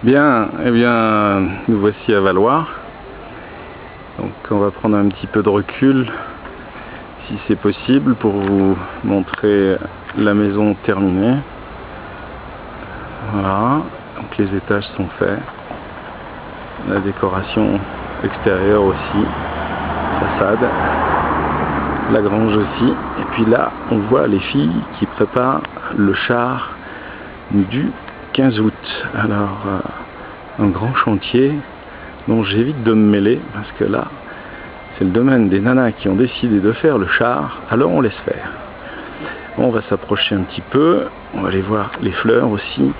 Bien, eh bien, nous voici à Valois. Donc on va prendre un petit peu de recul, si c'est possible, pour vous montrer la maison terminée. Voilà, donc les étages sont faits. La décoration extérieure aussi, façade, la grange aussi. Et puis là, on voit les filles qui préparent le char du 15 août. Alors, un grand chantier dont j'évite de me mêler parce que là, c'est le domaine des nanas qui ont décidé de faire le char, alors on laisse faire. On va s'approcher un petit peu, on va aller voir les fleurs aussi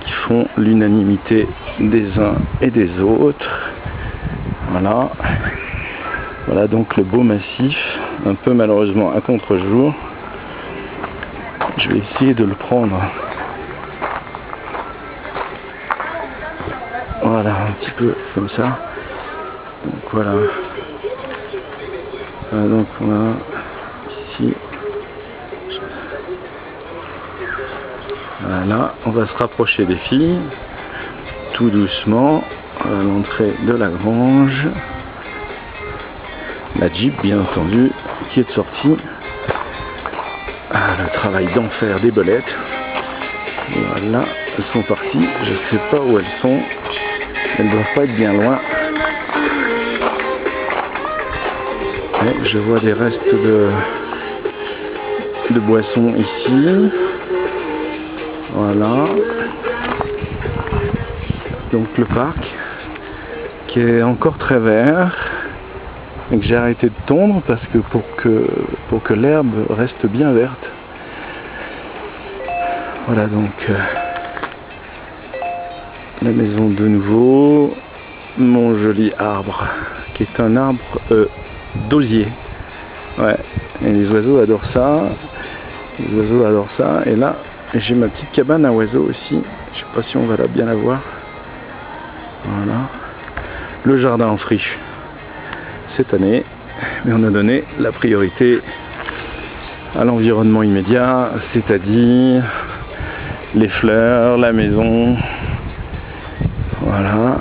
qui font l'unanimité des uns et des autres. Voilà. Voilà donc le beau massif, un peu malheureusement à contre-jour. Je vais essayer de le prendre. Voilà, un petit peu comme ça. Donc voilà. Donc on a ici. Voilà, on va se rapprocher des filles, tout doucement, à l'entrée de la grange. La Jeep, bien entendu, qui est sortie. Ah, le travail d'enfer des belettes. Voilà, elles sont parties. Je ne sais pas où elles sont. Elles ne doivent pas être bien loin. Mais je vois des restes de boissons ici. Voilà. Donc le parc qui est encore très vert et que j'ai arrêté de tondre parce que pour que l'herbe reste bien verte. Voilà donc la maison de nouveau, mon joli arbre qui est un arbre d'osier. Ouais, et les oiseaux adorent ça. Les oiseaux adorent ça. Et là, j'ai ma petite cabane à oiseaux aussi. Je sais pas si on va bien la voir. Voilà. Le jardin en friche cette année. Mais on a donné la priorité à l'environnement immédiat, c'est-à-dire les fleurs, la maison. Voilà.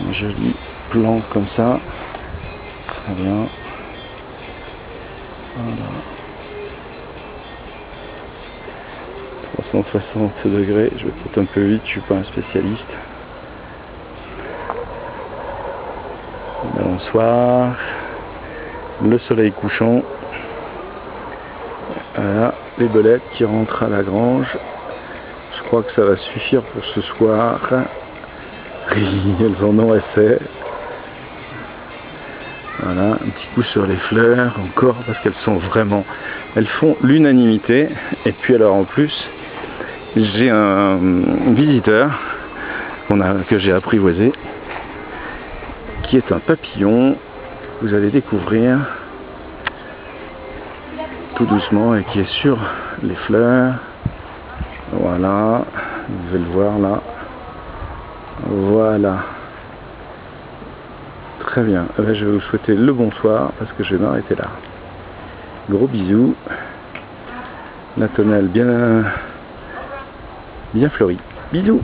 Un joli plan comme ça. Très bien. Voilà. 360 degrés, je vais peut-être un peu vite, je suis pas un spécialiste. Bonsoir, le soleil couchant. Voilà, les belettes qui rentrent à la grange. Je crois que ça va suffire pour ce soir. Oui, elles en ont assez. Voilà, un petit coup sur les fleurs encore parce qu'elles sont vraiment, elles font l'unanimité. Et puis alors en plus, j'ai un visiteur que j'ai apprivoisé, qui est un papillon. Vous allez découvrir tout doucement et qui est sur les fleurs. Voilà, vous pouvez le voir là. Voilà. Très bien. Je vais vous souhaiter le bonsoir parce que je vais m'arrêter là. Gros bisous. La tonnelle bien fleurie. Bisous.